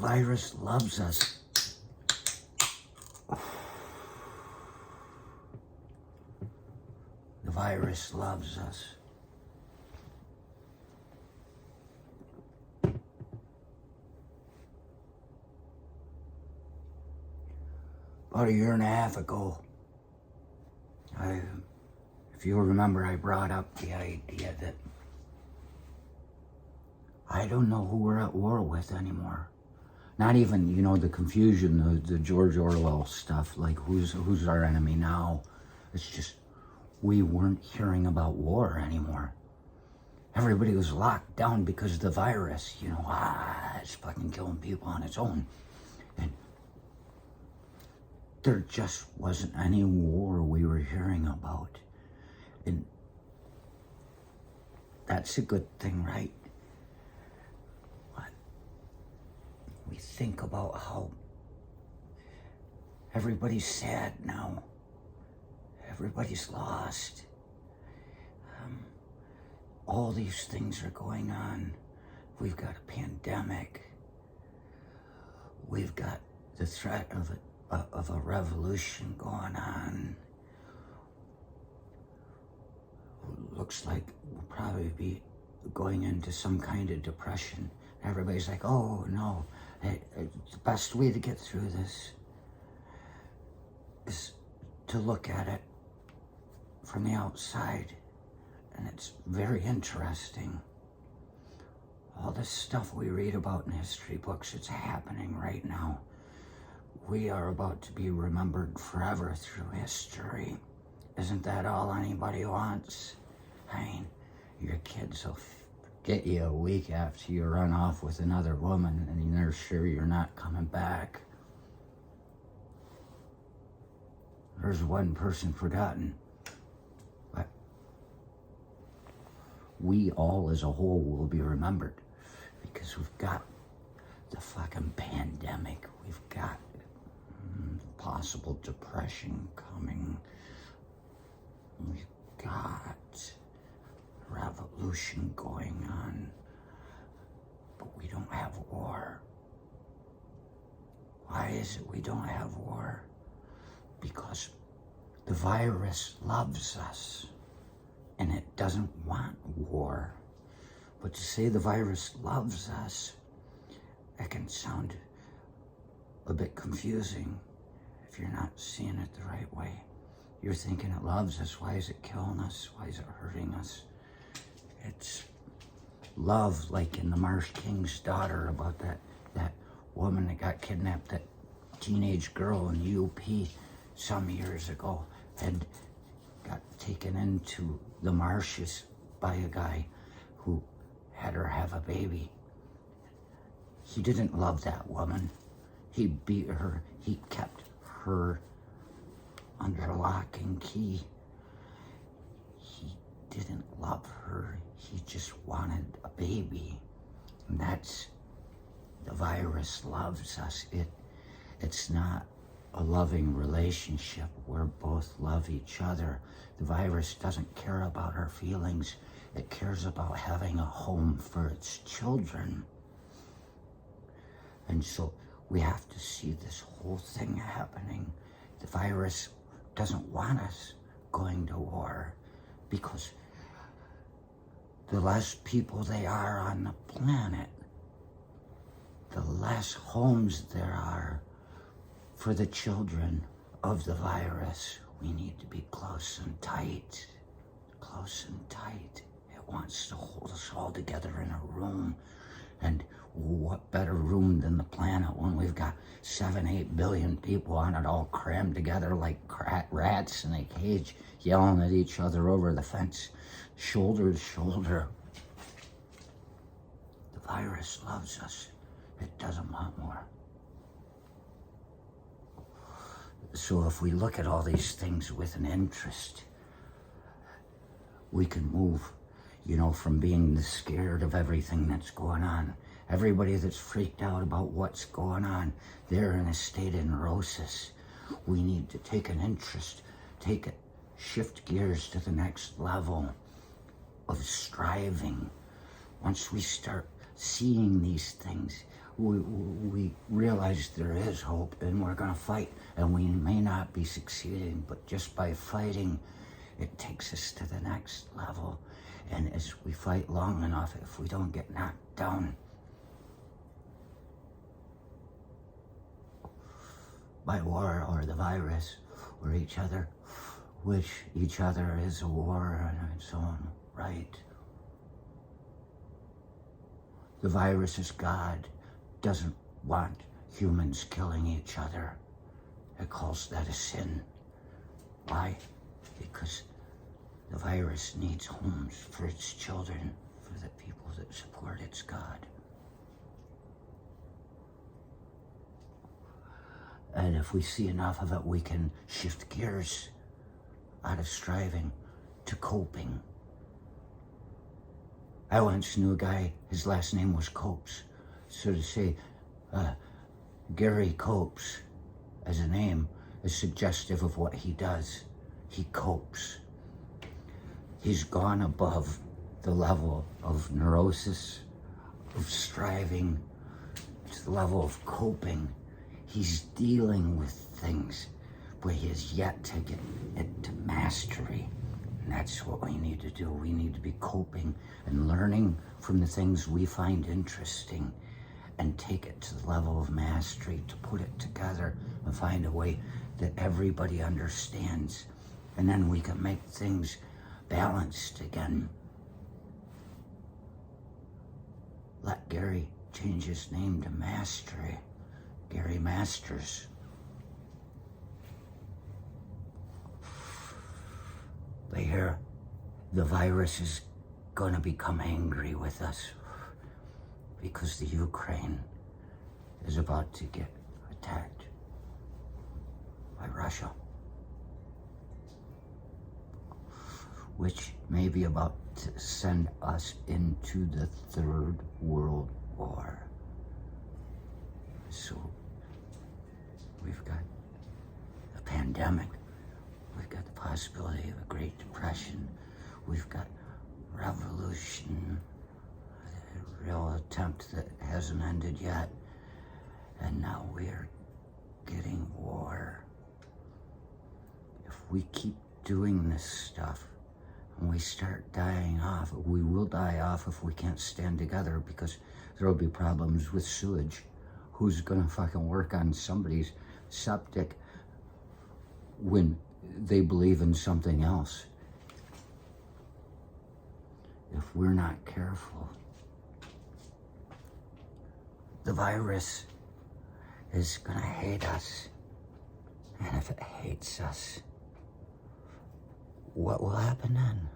virus loves us. The virus loves us. About a year and a half ago, if you remember, I brought up the idea that I don't know who we're at war with anymore. Not even, you know, the confusion, the George Orwell stuff, like who's our enemy now. It's just, we weren't hearing about war anymore. Everybody was locked down because of the virus, you know, it's fucking killing people on its own. And there just wasn't any war we were hearing about. And that's a good thing, right? But we think about how everybody's sad now. Everybody's lost. All these things are going on. We've got a pandemic. We've got the threat of a revolution going on. Looks like we'll probably be going into some kind of depression. Everybody's like, oh no, the best way to get through this is to look at it from the outside. And it's very interesting. All this stuff we read about in history books, it's happening right now. We are about to be remembered forever through history. Isn't that all anybody wants? I mean, your kids will get you a week after you run off with another woman and they're sure you're not coming back. There's one person forgotten. But we all as a whole will be remembered because we've got the fucking pandemic. We've got possible depression coming. We've got revolution going on, but we don't have war. Why is it we don't have war? Because the virus loves us and it doesn't want war. But to say the virus loves us, it can sound a bit confusing if you're not seeing it the right way. You're thinking it loves us. Why is it killing us? Why is it hurting us? It's love, like in The Marsh King's Daughter, about that woman that got kidnapped, that teenage girl in UP some years ago, and got taken into the marshes by a guy who had her have a baby. He didn't love that woman. He beat her. He kept her under lock and key. He didn't love her. He just wanted a baby. And that's, the virus loves us. It's not a loving relationship where both love each other. The virus doesn't care about our feelings. It cares about having a home for its children. And so we have to see this whole thing happening. The virus doesn't want us going to war because the less people they are on the planet, the less homes there are for the children of the virus. We need to be close and tight. Close and tight. It wants to hold us all together in a room. And what better room than the planet when we've got 7-8 billion people on it, all crammed together like rats in a cage, yelling at each other over the fence, shoulder to shoulder. The virus loves us. It doesn't want more. So if we look at all these things with an interest, we can move, you know, from being scared of everything that's going on. Everybody that's freaked out about what's going on, they're in a state of neurosis. We need to take an interest, shift gears to the next level of striving. Once we start seeing these things, we realize there is hope, and we're going to fight, and we may not be succeeding, but just by fighting, it takes us to the next level. And as we fight long enough, if we don't get knocked down by war or the virus or each other, which each other is a war in its own right. The virus is God, doesn't want humans killing each other. It calls that a sin. Why? Because the virus needs homes for its children, for the people that support its God. And if we see enough of it, we can shift gears out of striving to coping. I once knew a guy, his last name was Copes. So to say Gary Copes as a name is suggestive of what he does. He copes. He's gone above the level of neurosis, of striving, to the level of coping. He's dealing with things, but he has yet to get it to mastery. And that's what we need to do. We need to be coping and learning from the things we find interesting and take it to the level of mastery, to put it together and find a way that everybody understands. And then we can make things balanced again. Let Gary change his name to Mastery. Gary Masters. But here, the virus is gonna become angry with us because the Ukraine is about to get attacked by Russia, which may be about to send us into the Third World War. So we've got a pandemic, we've got the possibility of a Great Depression, we've got revolution, a real attempt that hasn't ended yet, and now we're getting war. If we keep doing this stuff and we start dying off, we will die off if we can't stand together, because there will be problems with sewage. Who's gonna fucking work on somebody's septic when they believe in something else? If we're not careful, the virus is gonna hate us. And if it hates us, what will happen then?